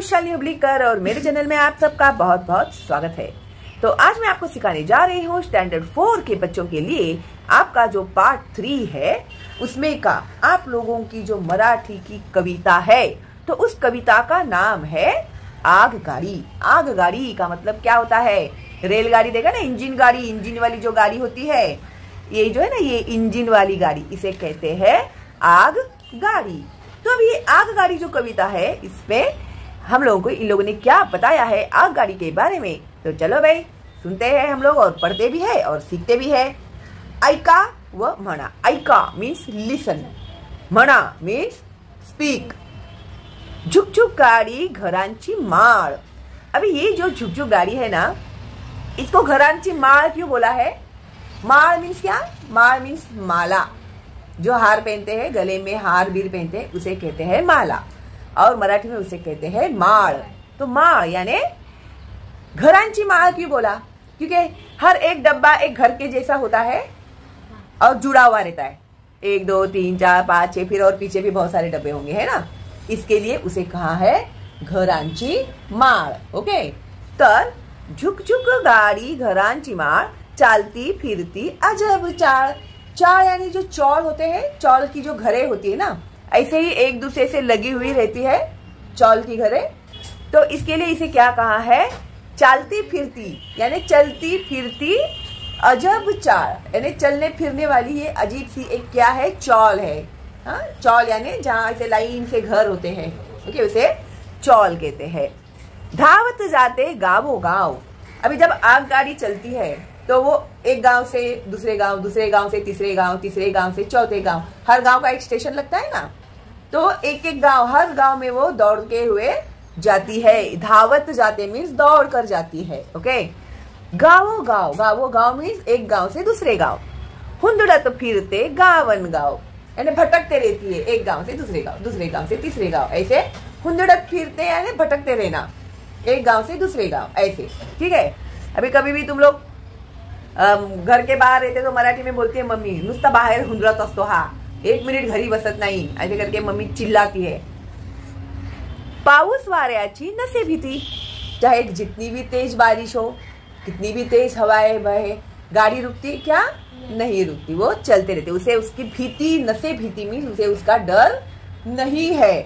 शालिनी हुबलीकर और मेरे चैनल में आप सबका बहुत बहुत स्वागत है। तो आज मैं आपको सिखाने जा रही हूँ स्टैंडर्ड 4 के बच्चों के लिए आपका जो पार्ट 3 है उसमें का आप लोगों की जो मराठी की कविता है, तो उस कविता का नाम है आगगाड़ी। आगगाड़ी का मतलब क्या होता है? रेलगाड़ी देखा ना, इंजन गाड़ी, इंजन वाली जो गाड़ी होती है, ये जो है ना, ये इंजन वाली गाड़ी, इसे कहते हैं आगगाड़ी। तो अब ये आगगाड़ी जो कविता है, इसमें हम लोगों को इन लोगों ने क्या बताया है आगगाड़ी के बारे में, तो चलो भाई सुनते हैं हम लोग, और पढ़ते भी है और सीखते भी है। ऐका व म्हणा। ऐका मीन्स लिसन, म्हणा मीन्स स्पीक। झुकझुक गाड़ी घरांची माळ। अभी ये जो झुकझुक गाड़ी है ना, इसको घरांची माळ क्यों बोला है? माळ मीन्स क्या? माळ मीन्स माला, जो हार पहनते हैं, गले में हार बीर पहनते हैं, उसे कहते हैं माला, और मराठी में उसे कहते हैं माळ। तो माळ यानी घरांची माळ क्यों बोला? क्योंकि हर एक डब्बा एक घर के जैसा होता है और जुड़ा हुआ रहता है। 1 2 3 4 5 6, फिर और पीछे भी बहुत सारे डब्बे होंगे, है ना, इसके लिए उसे कहा है घरांची माळ। ओके, तर झुकझुक गाड़ी घरांची माळ, चालती फिरती अजब चाळ। चाळ यानी जो चौल होते हैं, चौल की जो घरे होती है ना, ऐसे ही एक दूसरे से लगी हुई रहती है चौल की घरे। तो इसके लिए इसे क्या कहा है? चालती फिरती यानी चलती फिरती अजब चाळ, यानी चलने फिरने वाली ये अजीब सी एक क्या है? चौल है। हाँ, चौल यानी जहाँ ऐसे लाइन से घर होते हैं, ओके, उसे चौल कहते हैं। धावत जाते गावो गांव। अभी जब आगगाड़ी चलती है तो वो एक गांव से दूसरे गांव, दूसरे गांव से तीसरे गांव, तीसरे गांव से चौथे गांव, हर गांव का एक स्टेशन लगता है ना, तो एक एक गांव, हर गांव में वो दौड़ के हुए जाती है। धावत जाते मीन्स दौड़ कर जाती है। ओके, गावो गांव, गावो गांव मीन्स एक गांव से दूसरे गांव। हुंदड़त फिरते गावन गांव, यानी भटकते रहती है एक गांव से दूसरे गांव, दूसरे गांव से तीसरे गांव, ऐसे हुंदड़त फिरते यानी भटकते रहना एक गांव से दूसरे गांव, ऐसे। ठीक है, अभी कभी भी तुम लोग घर के बाहर रहते तो मराठी में बोलती है मम्मी, नुसता बाहेर हुंदड़त असतो हा, 1 मिनिट घरी बसत नाही, ऐसे करके मम्मी चिल्लाती है। पाऊस वाऱ्याची नसे भीती। चाहे जितनी भी तेज बारिश हो, कितनी भी तेज हवाएं बहे, गाड़ी रुकती क्या? नहीं रुकती, वो चलते रहते, उसे उसकी भीति, नसे भीति मीन्स उसे उसका डर नहीं है।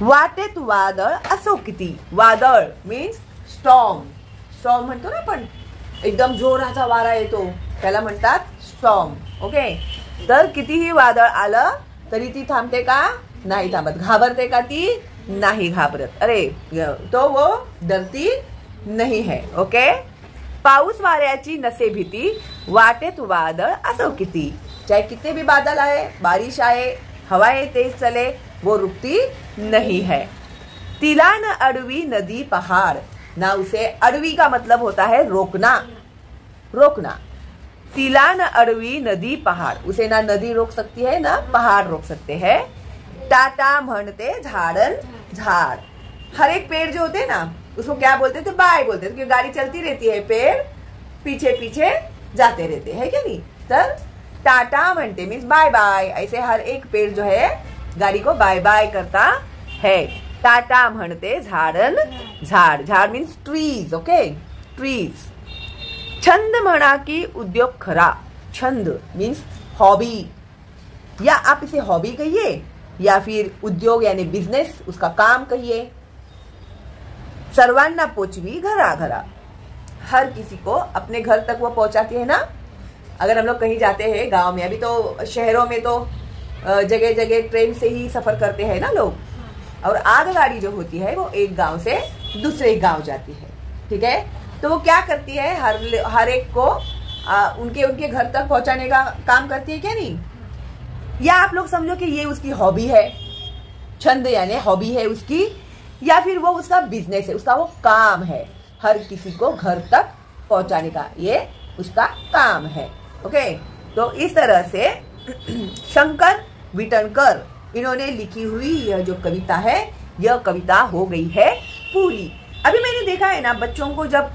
वाटेत वादळ असो किती। वादळ मीन्स स्टॉर्म, स्टॉर्म म्हणतो ना आपण, एकदम जोराचा वारा येतो त्याला म्हणतात स्टॉर्म। ओके, तर कितीही वादळ आलं तरी ती थांबते का? नाही थांबत। घाबरते का ती? नाही घाबरत। अरे, तो वो डरती नहीं है। ओके, पाऊस वाऱ्याची नसे भीती, वाटेत वादळ असो किती। चाहे कितने भी बादल आए, बारिश आए, हवाएं तेज चले, वो रुकती नहीं है। तिला न अडवी नदी पहाड़। ना उसे, अडवी का मतलब होता है रोकना, रोकना। तिला न अडवी नदी पहाड़, उसे ना नदी रोक सकती है ना पहाड़ रोक सकते हैं। टाटा म्हणते झाड़न झाड़। हर एक पेड़ जो होते हैं ना, उसको क्या बोलते थे? बाय बोलते थे, क्योंकि गाड़ी चलती रहती है, पेड़ पीछे पीछे जाते रहते हैं, क्या नहीं? तर टाटा म्हणते मीन्स बाय बाय, ऐसे हर एक पेड़ जो है गाड़ी को बाय बाय करता है। टाटा म्हणते झाड़न झाड़, झाड़ मीन्स ट्रीज। Okay, trees. छंद म्हणा की उद्योग खरा। छंद मीन्स हॉबी, या आप इसे हॉबी कहिए या फिर उद्योग यानी बिजनेस, उसका काम कहिए। सर्वांना पोचवी घरा घरा। हर किसी को अपने घर तक वो पहुंचाती है ना। अगर हम लोग कहीं जाते हैं गांव में, अभी तो शहरों में तो जगह जगह ट्रेन से ही सफर करते हैं ना लोग, और आगगाड़ी जो होती है वो एक गांव से दूसरे गांव जाती है। ठीक है, तो वो क्या करती है? हर एक को उनके उनके घर तक पहुंचाने का काम करती है, क्या नहीं? या आप लोग समझो कि ये उसकी हॉबी है, छंद यानी हॉबी है उसकी, या फिर वो उसका बिजनेस है, उसका वो काम है, हर किसी को घर तक पहुंचाने का ये उसका काम है। ओके, तो इस तरह से शंकर विटनकर इन्होंने लिखी हुई यह जो कविता है, यह कविता हो गई है पूरी। अभी मैंने देखा है ना, बच्चों को जब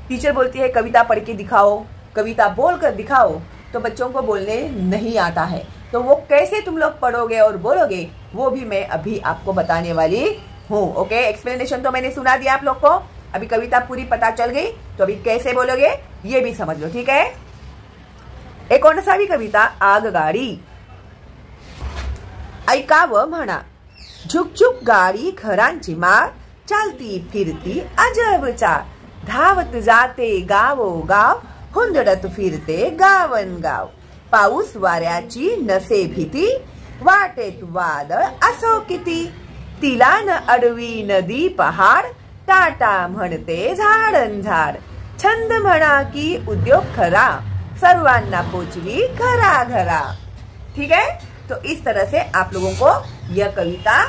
टीचर बोलती है कविता पढ़ के दिखाओ, कविता बोल कर दिखाओ, तो बच्चों को बोलने नहीं आता है। तो वो कैसे तुम लोग पढ़ोगे और बोलोगे, वो भी मैं अभी आपको बताने वाली हूँ। ओके, एक्सप्लेनेशन तो मैंने सुना दिया आप लोग को, अभी कविता पूरी पता चल गई, तो अभी कैसे बोलोगे ये भी समझ लो, ठीक है। एक 29वी कविता आगगाडी। ऐकावं म्हणा, झुकझुक गाडी घरांची माळ, चालती फिरती अजब चाळ, धावत जाते गावोगाव, हुंदडत फिरते गावनगाव, पाऊस वाऱ्याची नसे भीती, वाटेत वादळ असो किती, तिला न अडवी नदी पहाड, टाटा म्हणते झाडन झाड, छंद म्हणा की उद्योग खरा, सर्वांना पोचवी घरा घरा। ठीक है, तो इस तरह से आप लोगों को यह कविता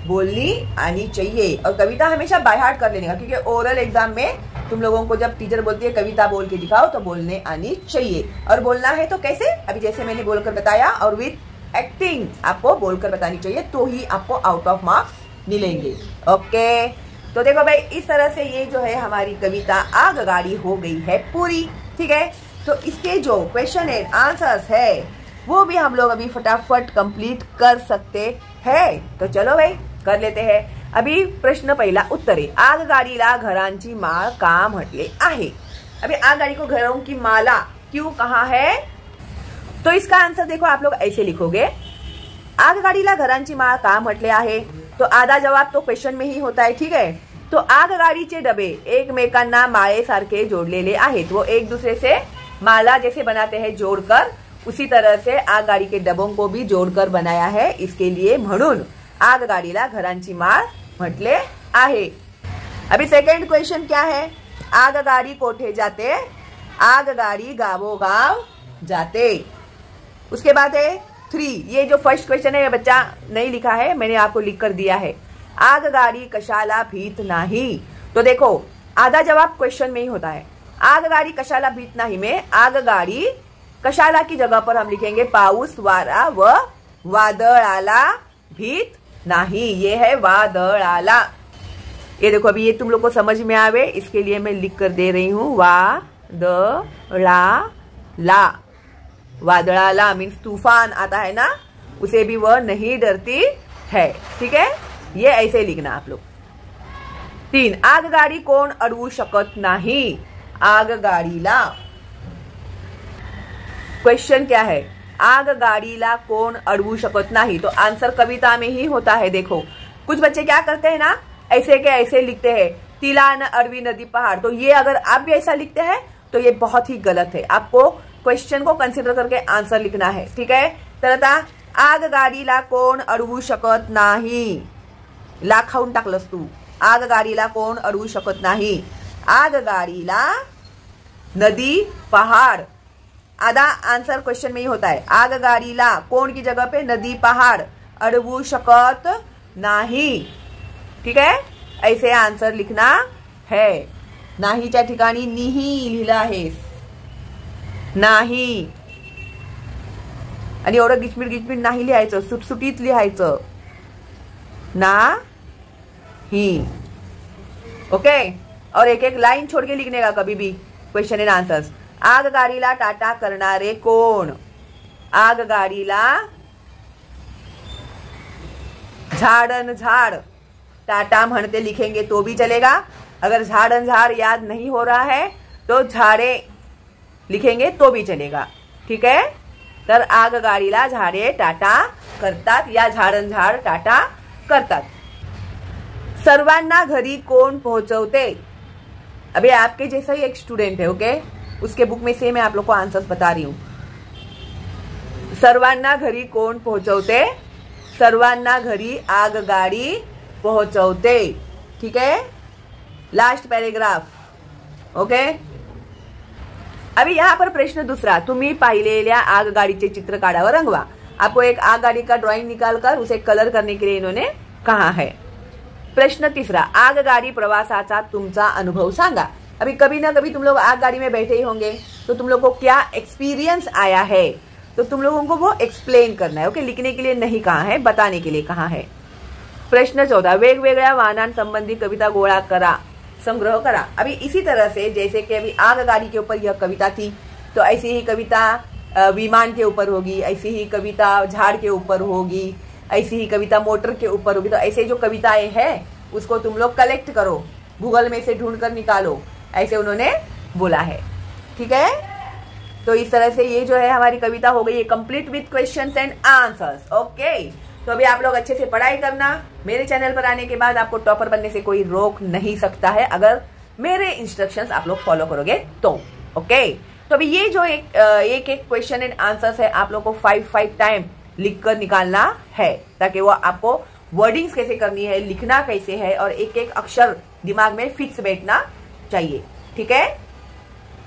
बोलनी आनी चाहिए, और कविता हमेशा बाय हार्ट कर लेने का, क्योंकि ओरल एग्जाम में तुम लोगों को जब टीचर बोलती है कविता बोल के दिखाओ तो बोलने आनी चाहिए। और बोलना है तो कैसे, अभी जैसे मैंने बोलकर बताया, और विथ एक्टिंग आपको बोलकर बतानी चाहिए, तो ही आपको आउट ऑफ मार्क्स मिलेंगे। ओके, तो देखो भाई, इस तरह से ये जो है हमारी कविता आगगाडी हो गई है पूरी। ठीक है, तो इसके जो क्वेश्चन एंड आंसर्स है वो भी हम लोग अभी फटाफट कंप्लीट कर सकते हैं। तो चलो भाई कर लेते हैं। अभी प्रश्न पहिला उत्तरे, आगगाडीला घरांची माळ का म्हटले आहे। अभी आगगाडी को घरों की माला क्यों कहा है, तो इसका आंसर देखो आप लोग ऐसे लिखोगे, आगगाडीला घरांची माळ का म्हटले आहे, तो आधा जवाब तो क्वेश्चन में ही होता है। ठीक है, तो आगगाडीचे डबे एकमेकांना माळेसारखे जोडलेले आहेत, वो एक दूसरे से माला जैसे बनाते हैं जोड़कर, उसी तरह से आगगाडी के डबों को भी जोड़कर बनाया है, इसके लिए म्हणून आगगाडीला घरांची माळ म्हटले आहे। अभी सेकंड क्वेश्चन क्या है, आगगाडी कोठे जाते, आगगाडी गावोगाव जाते। उसके बाद है 3, ये जो फर्स्ट क्वेश्चन है ये बच्चा नहीं लिखा है, मैंने आपको लिख कर दिया है, आगगाडी कशाला भीत नाही। तो देखो आधा जवाब क्वेश्चन में ही होता है, आगगाडी कशाला भीत नाही में आगगाडी कशाला की जगह पर हम लिखेंगे पाऊस वारा व वादळाला भीत नाही, ये है वादळाला। ये देखो अभी ये तुम लोग को समझ में आवे इसके लिए मैं लिख कर दे रही हूँ, वादळाला, वादळाला मीन्स तूफान आता है ना, उसे भी वह नहीं डरती है। ठीक है, ये ऐसे लिखना आप लोग। 3, आगगाडी कोण अडवू शकत नाही, आगगाडीला। क्वेश्चन क्या है, आगगाडीला कोण अडवू शकत नाही, तो आंसर कविता में ही होता है। देखो कुछ बच्चे क्या करते हैं ना, ऐसे के ऐसे लिखते हैं, तिला न अडवी नदी पहाड़, तो ये अगर आप भी ऐसा लिखते हैं तो ये बहुत ही गलत है, आपको क्वेश्चन को कंसिडर करके आंसर लिखना है। ठीक है, तर आता आगगाडीला कोण अडवू शकत नाही, ला खाऊन टाकलंस तू, आगगाडीला कोण अडवू शकत नाही, आगगाडीला नदी पहाड़, आधा आंसर क्वेश्चन में ही होता है, आगगाडीला कोण की जगह पे नदी पहाड़, अडवू शकत नाही। ठीक है, ऐसे आंसर लिखना है, नाहीच्या ठिकाणी निही लिहिलं आहे, नाही, आणि एवढं गिचमिट नाही लिहायचं, सुटसुटीत लिहायचं, नाही। ओके, और एक एक लाइन छोड़ के लिखने का कभी भी क्वेश्चन एंड आंसर्स। आगगाडीला टाटा करणारे कोण, आगगाडीला झाड़न झाड़, टाटा म्हणते लिखेंगे तो भी चलेगा, अगर झाड़न झाड़ याद नहीं हो रहा है तो झाड़े लिखेंगे तो भी चलेगा। ठीक है, तर आगगाडीला झाडे टाटा करतात या झाड़न झाड़ टाटा करतात। सर्वांना घरी कोण पोहोचवते, अभी आपके जैसा ही एक स्टूडेंट है, ओके, उसके बुक में से मैं आप लोग को आंसर्स बता रही हूं। सर्वांना घरी कोण पोहोचवते, सर्वांना घरी आगगाडी पोहोचवते। ठीक है, लास्ट पैराग्राफ। ओके, अभी यहाँ पर प्रश्न दूसरा, तुम्ही पाहिलेल्या आगगाडीचे चित्र काढा व रंगवा। आपको एक आगगाडी का ड्राइंग निकालकर उसे कलर करने के लिए इन्होंने कहा है। प्रश्न तीसरा, आगगाडी प्रवासाचा तुमचा अनुभव सांगा। अभी कभी ना कभी तुम लोग आगगाडी में बैठे ही होंगे, तो तुम लोग को क्या एक्सपीरियंस आया है, तो तुम लोगों को वो एक्सप्लेन करना है। ओके, लिखने के लिए नहीं कहा है, बताने के लिए कहा है। प्रश्न 14, वेगवेगळ्या वाहनांसंबंधी कविता गोळा करा, संग्रह करा। अभी इसी तरह से जैसे कि अभी आगगाडी के ऊपर यह कविता थी, तो ऐसी ही कविता विमान के ऊपर होगी, ऐसी ही कविता झाड़ के ऊपर होगी, ऐसी ही कविता मोटर के ऊपर होगी। तो ऐसे जो कविताएं हैं उसको तुम लोग कलेक्ट करो, गूगल में से ढूंढ कर निकालो, ऐसे उन्होंने बोला है। ठीक है, तो इस तरह से ये जो है हमारी कविता हो गई है complete with questions and answers. Okay, तो अभी आप लोग अच्छे से पढ़ाई करना। मेरे चैनल पर आने के बाद आपको टॉपर बनने से कोई रोक नहीं सकता है, अगर मेरे इंस्ट्रक्शंस आप लोग फॉलो करोगे तो। ओके, तो अभी ये जो एक क्वेश्चन एंड आंसर्स है आप लोग को 5 टाइम लिख कर निकालना है, ताकि वो आपको वर्डिंग्स कैसे करनी है, लिखना कैसे है, और एक एक अक्षर दिमाग में फिक्स बैठना चाहिए। ठीक है,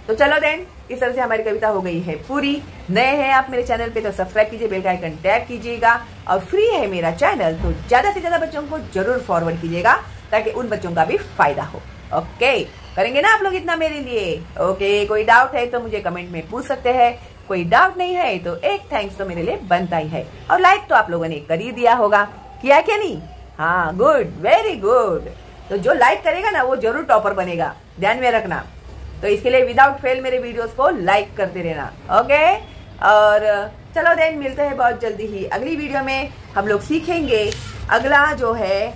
तो चलो देन, इस तरह से हमारी कविता हो गई है पूरी। नए हैं आप मेरे चैनल पे तो सब्सक्राइब कीजिए, बेल का आइकन टैप कीजिएगा, और फ्री है मेरा चैनल तो ज्यादा से ज्यादा बच्चों को जरूर फॉरवर्ड कीजिएगा ताकि उन बच्चों का भी फायदा हो। ओके, करेंगे ना आप लोग इतना मेरे लिए? ओके, कोई डाउट है तो मुझे कमेंट में पूछ सकते हैं, कोई डाउट नहीं है तो एक थैंक्स तो मेरे लिए बनता ही है। और लाइक तो आप लोगों ने कर ही दिया होगा, किया क्या नहीं? हाँ, गुड, वेरी गुड। तो जो लाइक करेगा ना वो जरूर टॉपर बनेगा, ध्यान में रखना। तो इसके लिए विदाउट फेल मेरे वीडियोस को लाइक करते रहना। ओके, और चलो देन मिलते हैं बहुत जल्दी ही अगली वीडियो में। हम लोग सीखेंगे अगला जो है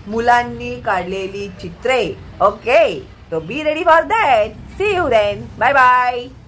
मुलांनी काढलेली चित्रे। ओके, तो be ready for that. See you then, bye bye.